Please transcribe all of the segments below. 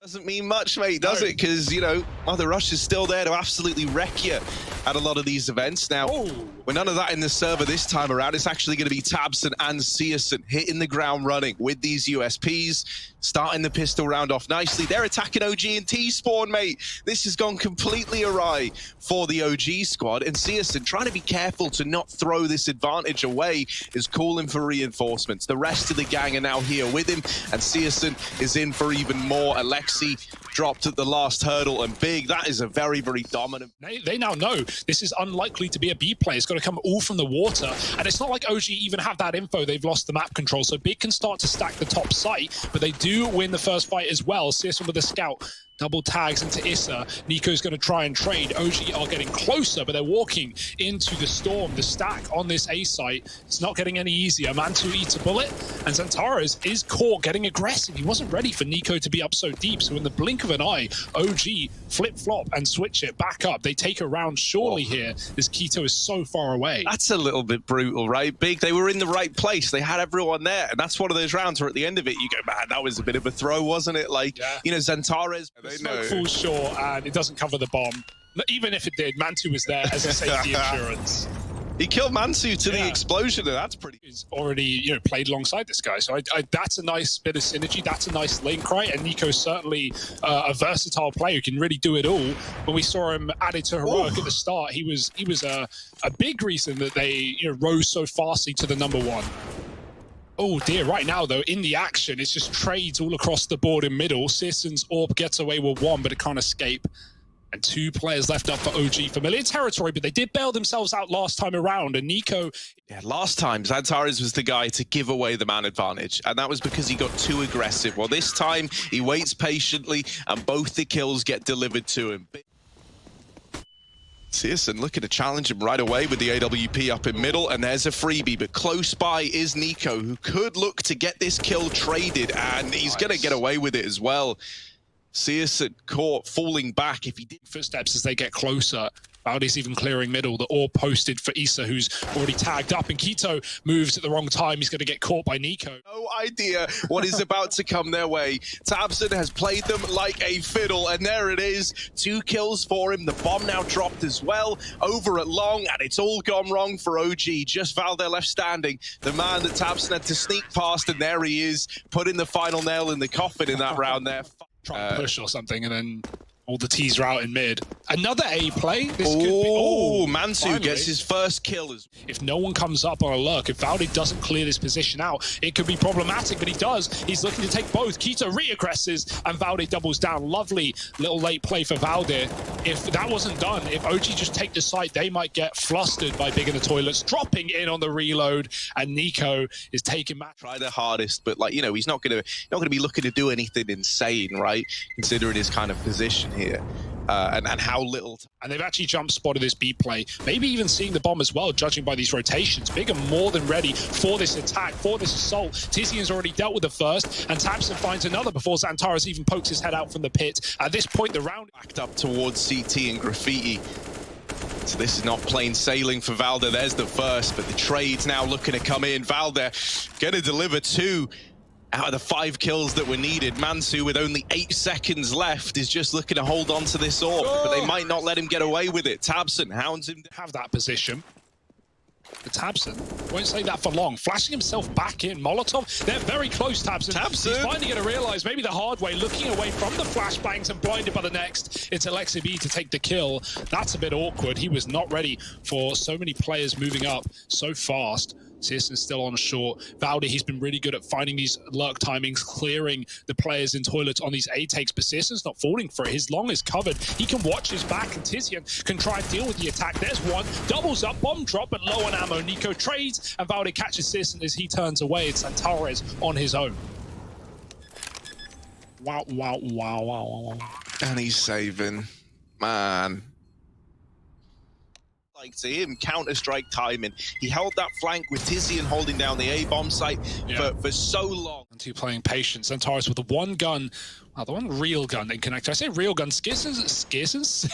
Doesn't mean much, mate, does it? Because, you know, Mother Rush is still there to absolutely wreck you at a lot of these events. Now, with none of that in the server this time around, it's actually going to be tabseN and CSGO hitting the ground running with these USPs, starting the pistol round off nicely. They're attacking OG and T-Spawn, mate. This has gone completely awry for the OG squad, and CSGO trying to be careful to not throw this advantage away is calling for reinforcements. The rest of the gang are now here with him, and CSGO is in for even more. Alexi dropped at the last hurdle, and Big, that is a very, very dominant. They now know this is unlikely to be a B play. It's got to come all from the water, and it's not like OG even have that info. They've lost the map control, so Big can start to stack the top site, but they do win the first fight as well. CSGO with a scout. Double tags into Issa. Nico's going to try and trade. OG are getting closer, but they're walking into the storm. The stack on this A site, it's not getting any easier. Mantu eats a bullet, and Xantares is caught getting aggressive. He wasn't ready for Nico to be up so deep, so in the blink of an eye, OG flip-flop and switch it back up. They take a round surely here, as Keto is so far away. That's a little bit brutal, right? Big, they were in the right place. They had everyone there, and that's one of those rounds where at the end of it, you go, man, that was a bit of a throw, wasn't it? Like, you know, Xantares... The smoke falls short and it doesn't cover the bomb. Even if it did, Mantu was there as a safety insurance. He killed Mansu to the explosion, and that's pretty... He's already, you know, played alongside this guy, so that's a nice bit of synergy. That's a nice link, right? And Nico's certainly a versatile player who can really do it all. When we saw him added to Heroic at the start, he was a big reason that they, you know, rose so fastly to the #1. Oh dear, right now though, in the action, it's just trades all across the board in middle. CSGO's AWP gets away with one, but it can't escape. And 2 players left up for OG. Familiar territory, but they did bail themselves out last time around. And Nico... Yeah, last time, Xantares was the guy to give away the man advantage. And that was because he got too aggressive. Well, this time, he waits patiently, and both the kills get delivered to him. CSGO looking to challenge him right away with the AWP up in middle, and there's a freebie, but close by is Nico, who could look to get this kill traded, and he's going to get away with it as well. CSGO caught falling back if he did. Footsteps as they get closer. Valdi's even clearing middle. The AWP posted for Issa, who's already tagged up, and Keto moves at the wrong time. He's going to get caught by Nico. No idea what is about to come their way. tabseN has played them like a fiddle, and there it is. 2 kills for him. The bomb now dropped as well over at long, and it's all gone wrong for OG. Just Valde left standing, the man that tabseN had to sneak past, and there he is, putting the final nail in the coffin in that round there. Try and push or something, and then all the T's are out in mid. Another A play. This could be. Oh, Mansu gets his first kill. If no one comes up on a lurk, if Valde doesn't clear this position out, it could be problematic, but he does. He's looking to take both. Keto re-aggresses, and Valde doubles down. Lovely little late play for Valde. If that wasn't done, if OG just take the site, they might get flustered by Big in the toilets, dropping in on the reload, and Nico is taking match. Try their hardest, but like, you know, he's not gonna be looking to do anything insane, right? Considering his kind of position here. And how little. And they've actually jump spotted this B play, maybe even seeing the bomb as well, judging by these rotations. Big are more than ready for this attack, for this assault. Tizian's already dealt with the first, and tabseN finds another before Xantares even pokes his head out from the pit. At this point, the round backed up towards CT and Graffiti. So this is not plain sailing for Valde. There's the first, but the trade's now looking to come in. Valde gonna deliver 2 out of the 5 kills that were needed. Mansu, with only 8 seconds left, is just looking to hold on to this AWP, but they might not let him get away with it. tabseN hounds him to have that position. But tabseN won't stay that for long. Flashing himself back in. Molotov, they're very close, tabseN. He's finally going to realize, maybe the hard way, looking away from the flashbangs and blinded by the next. It's Alexi B to take the kill. That's a bit awkward. He was not ready for so many players moving up so fast. CSGO's still on short. Valde, he's been really good at finding these lurk timings, clearing the players in toilets on these A takes, but CSGO's not falling for it. His long is covered. He can watch his back, and Tizian can try and deal with the attack. There's one, doubles up, bomb drop, but low on ammo. Nico trades, and Valde catches CSGO as he turns away. It's Xantares on his own. Wow, wow, wow, wow, wow. And he's saving. Man. Like to him, Counter-Strike timing. He held that flank with Tizian holding down the A-bomb site for so long. And 2 playing patience. Xantares with the one gun, well, the one real gun in connector. I say real gun, Skissons?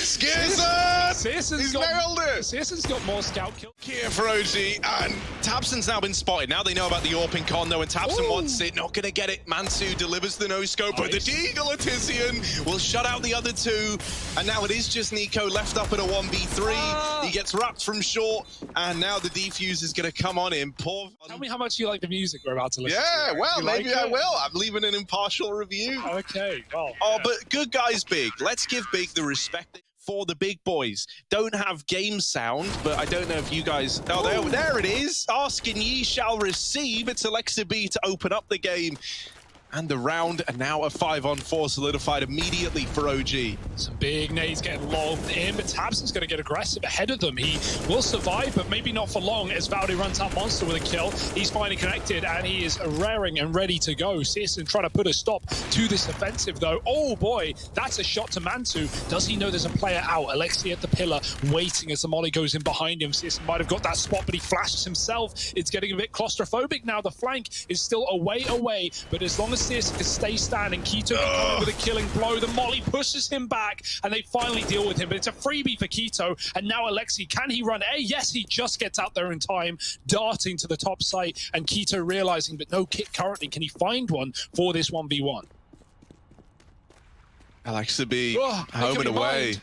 He's nailed it! Searson's got more scout kills. Here for OG, and tabseN's now been spotted. Now they know about the AWP con though, and tabseN wants it. Not gonna get it. Mansu delivers the no-scope, but the Deagle Artisan will shut out the other two. And now it is just Nico left up in a 1v3. He gets wrapped from short, and now the defuse is gonna come on him. Tell me how much you like the music we're about to listen to. Yeah, well, maybe like I will. I'm leaving an impartial review. Okay, well. Oh, but good guys, Big. Let's give Big the respect for the big boys. Don't have game sound, but I don't know if you guys... Oh, there it is. Ask and ye shall receive. It's Alexa B to open up the game. And the round, and now a 5-on-4 solidified immediately for OG. Some big nades getting lobbed in, but tabseN's going to get aggressive ahead of them. He will survive, but maybe not for long as Valde runs out Monster with a kill. He's finally connected, and he is raring and ready to go. CSGO trying to put a stop to this offensive, though. Oh, boy, that's a shot to Mansu. Does he know there's a player out? Alexi at the pillar, waiting as the molly goes in behind him. CSGO might have got that spot, but he flashes himself. It's getting a bit claustrophobic now. The flank is still away, but as long as CSGO can stay standing, Keto can come in with a killing blow. The molly pushes him back, and they finally deal with him. But it's a freebie for Keto, and now Alexi, can he run A? Yes, he just gets out there in time, darting to the top site, and Keto realizing, but no kit currently. Can he find one for this 1v1? Alexa B, home and away.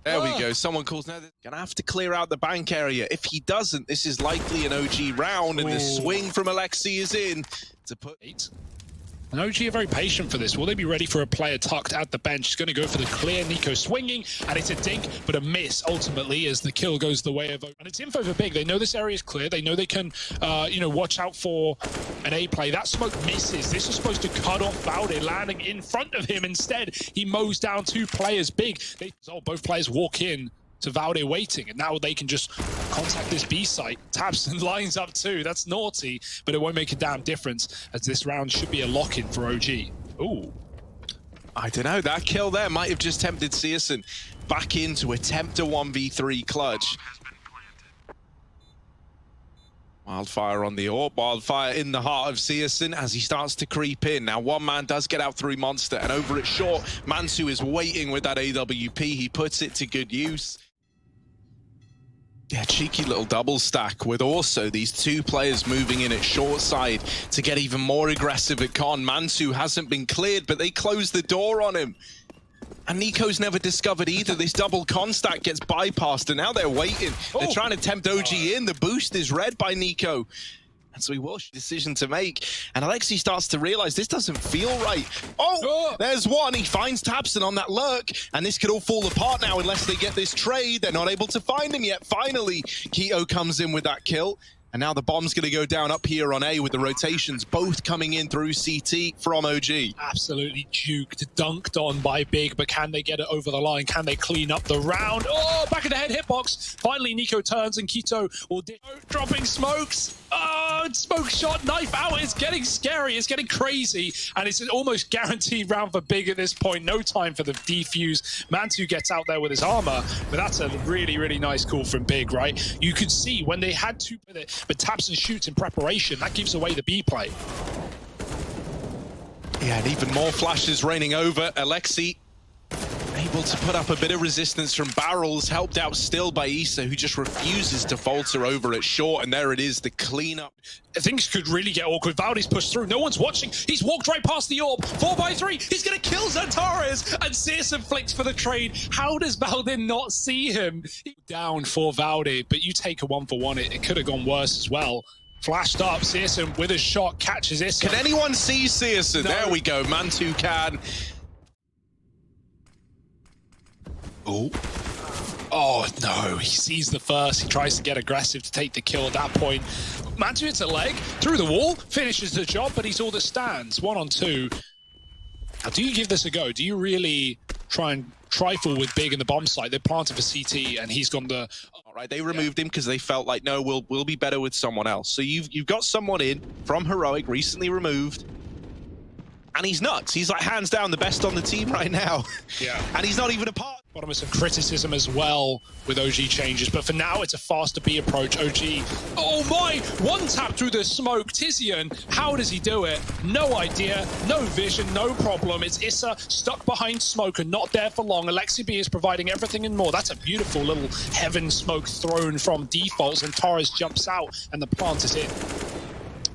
There we go. Someone calls now. Gonna have to clear out the bank area. If he doesn't, this is likely an OG round, and the swing from Alexi is in to put 8. And OG are very patient for this. Will they be ready for a player tucked at the bench? He's going to go for the clear. Nico swinging, and it's a dink, but a miss ultimately as the kill goes the way of... And it's info for Big. They know this area is clear. They know they can, watch out for an A play. That smoke misses. This was supposed to cut off Valde, landing in front of him. Instead, he mows down 2 players. Big. Both players walk in to Valde waiting, and now they can just contact this B site. tabseN lines up too. That's naughty, but it won't make a damn difference as this round should be a lock-in for OG. Ooh. I don't know, that kill there might have just tempted CSGO back in to attempt a 1v3 clutch. Wildfire on the AWP, Wildfire in the heart of CSGO as he starts to creep in. Now one man does get out through Monster, and over at short, Mansu is waiting with that AWP. He puts it to good use. Yeah, cheeky little double stack with also these 2 players moving in at short side to get even more aggressive at con. Mansu hasn't been cleared, but they close the door on him. And Nico's never discovered either. This double con stack gets bypassed, and now they're waiting. They're trying to tempt OG in. The boost is read by Nico. And so he will decision to make. And Alexi starts to realize this doesn't feel right. There's one. He finds tabseN on that lurk. And this could all fall apart now unless they get this trade. They're not able to find him yet. Finally, Keto comes in with that kill. And now the bomb's going to go down up here on A with the rotations both coming in through CT from OG. Absolutely juked, dunked on by Big, but can they get it over the line? Can they clean up the round? Oh, back of the head hitbox. Finally, Nico turns and Keto will dropping smokes. Oh, smoke shot, knife out. It's getting scary. It's getting crazy. And it's an almost guaranteed round for Big at this point. No time for the defuse. Mansu gets out there with his armor, but that's a really, really nice call from Big, right? You could see when they had to with it, but tabseN shoots in preparation. That gives away the B play. Yeah, and even more flashes raining over. Alexi able to put up a bit of resistance from barrels, helped out still by Issa, who just refuses to falter over at short, and there it is, the cleanup. Things could really get awkward. Valde's pushed through. No one's watching. He's walked right past the AWP. 4x3. He's going to kill Zantares, and CSGO flicks for the trade. How does Valde not see him? Down for Valde, but you take a 1-for-1. It could have gone worse as well. Flashed up, CSGO with a shot, catches Issa. Can anyone see CSGO? No. There we go, Mantu can. Oh no, he sees the first. He tries to get aggressive to take the kill at that point. Mantu hits a leg through the wall, finishes the job, but he's all that stands. 1-on-2. Now, do you give this a go? Do you really try and trifle with Big in the bomb site? They planted for CT, and he's gone the... All right, they removed him because they felt like, no, we'll be better with someone else. So you've got someone in from Heroic, recently removed. And he's nuts. He's like hands down the best on the team right now. Yeah. And he's not even a part. Bottom of some criticism as well with OG changes, but for now it's a faster B approach. OG, oh my, one tap through the smoke. Tizian, how does he do it? No idea, no vision, no problem. It's Issa stuck behind smoke and not there for long. Alexi B is providing everything and more. That's a beautiful little heaven smoke thrown from defaults, and Torres jumps out and the plant is in.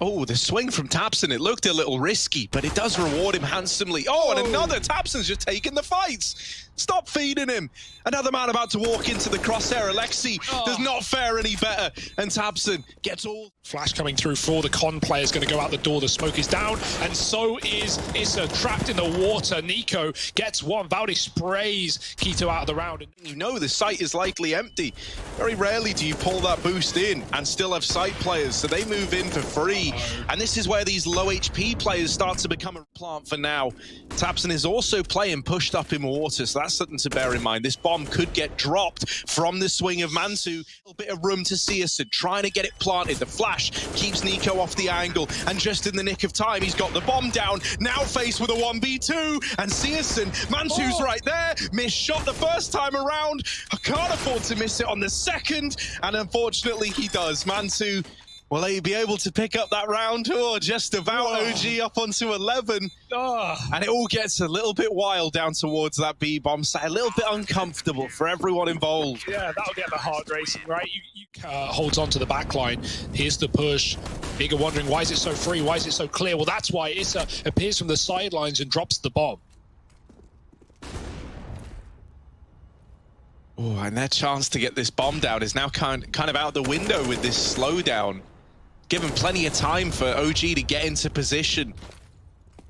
Oh, the swing from tabseN, it looked a little risky, but it does reward him handsomely. Oh, and another, tabseN's just taking the fights. Stop feeding him. Another man about to walk into the crosshair. Alexi does not fare any better, and tabseN gets all... Flash coming through for the con player's going to go out the door. The smoke is down, and so is Issa, trapped in the water. Nico gets one. Valde sprays Keto out of the round. You know the site is likely empty. Very rarely do you pull that boost in and still have site players, so they move in for free. And this is where these low HP players start to become a plant for now. tabseN is also playing pushed up in water, so that's something to bear in mind. This bomb could get dropped from the swing of Mantu. A little bit of room to see us, trying to get it planted. The flash keeps Nico off the angle, and just in the nick of time, he's got the bomb down. Now faced with a 1v2, and CSGO, Mantu's right there. Missed shot the first time around. I can't afford to miss it on the second, and unfortunately he does. Mantu, will he be able to pick up that round? Oh, just about. OG up onto 11. And it all gets a little bit wild down towards that B-bomb site. A little bit uncomfortable for everyone involved. Yeah, that'll get the heart racing, right? You holds on to the back line. Here's the push. Bigger wondering, why is it so free? Why is it so clear? Well, that's why Issa appears from the sidelines and drops the bomb. Oh, and their chance to get this bomb down is now kind of out the window with this slowdown. Given plenty of time for OG to get into position.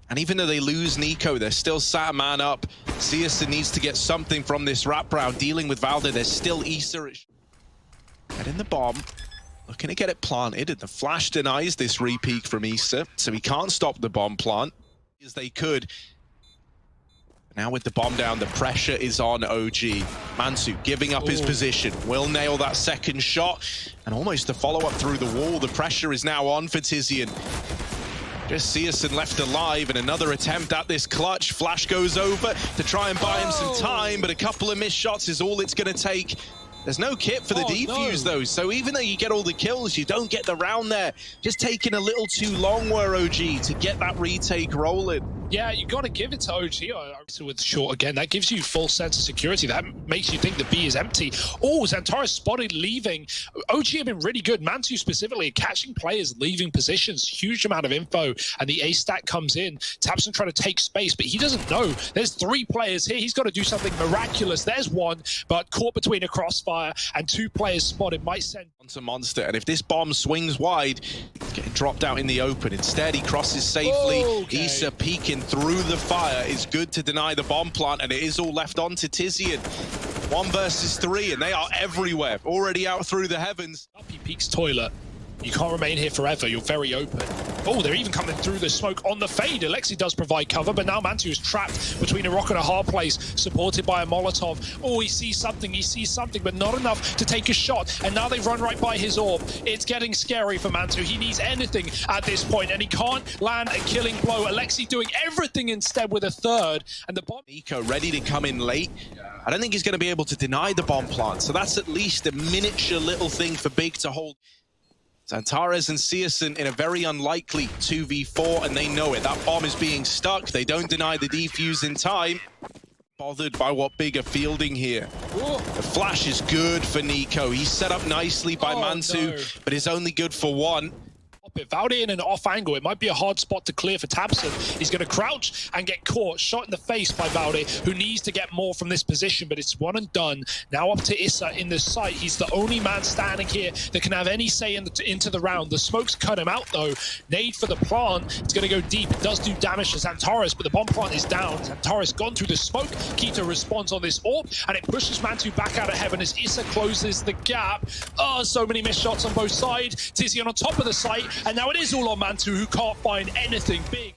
And even though they lose Nico, they're still sat a man up. CSGO needs to get something from this wraparound. Dealing with Valde, there's still Issa. Getting the bomb, looking to get it planted, and the flash denies this re-peek from Issa, so he can't stop the bomb plant as they could. Now with the bomb down, the pressure is on OG. Mantu giving up his position, will nail that second shot, and almost the follow-up through the wall. The pressure is now on for Tizian. Just CSGO left alive, and another attempt at this clutch. Flash goes over to try and buy him some time, but a couple of missed shots is all it's going to take. There's no kit for the defuse though, so even though you get all the kills, you don't get the round there. Just taking a little too long were OG to get that retake rolling. Yeah, you got to give it to OG with short again. That gives you full sense of security. That makes you think the B is empty. Oh, Xantares spotted leaving. OG have been really good. Mantu specifically catching players leaving positions. Huge amount of info, and the A stack comes in. tabseN trying to take space, but he doesn't know. There's 3 players here. He's got to do something miraculous. There's one, but caught between a crossfire and 2 players spotted. Might send onto Monster, and if this bomb swings wide, it's getting dropped out in the open. Instead, he crosses safely. Issa peeking through the fire is good to deny the bomb plant, and it is all left on to Tizian. 1 versus 3, and they are everywhere, already out through the heavens. Up he peeks toilet. You can't remain here forever. You're very open. Oh, they're even coming through the smoke on the fade. Alexi does provide cover, but now Mantu is trapped between a rock and a hard place, supported by a Molotov. Oh, he sees something, but not enough to take a shot. And now they've run right by his orb. It's getting scary for Mantu. He needs anything at this point, and he can't land a killing blow. Alexi doing everything instead with a third, and the bomb... Nico ready to come in late. I don't think he's going to be able to deny the bomb plant, so that's at least a miniature little thing for Big to hold. Xantares and CSGO in a very unlikely 2v4, and they know it. That bomb is being stuck. They don't deny the defuse in time. Bothered by what Big are fielding here. The flash is good for Nico. He's set up nicely by Mantu, but is only good for 1. Valde in an off angle. It might be a hard spot to clear for tabseN. He's going to crouch and get caught. Shot in the face by Valde, who needs to get more from this position, but it's 1 and done. Now up to Issa in the site. He's the only man standing here that can have any say into the round. The smoke's cut him out though. Nade for the plant. It's going to go deep. It does do damage to Xantares, but the bomb plant is down. Xantares gone through the smoke. Keto responds on this orb, and it pushes Mantu back out of heaven as Issa closes the gap. Oh, so many missed shots on both sides. Tizian on top of the site. And now it is all on Mantu, who can't find anything big.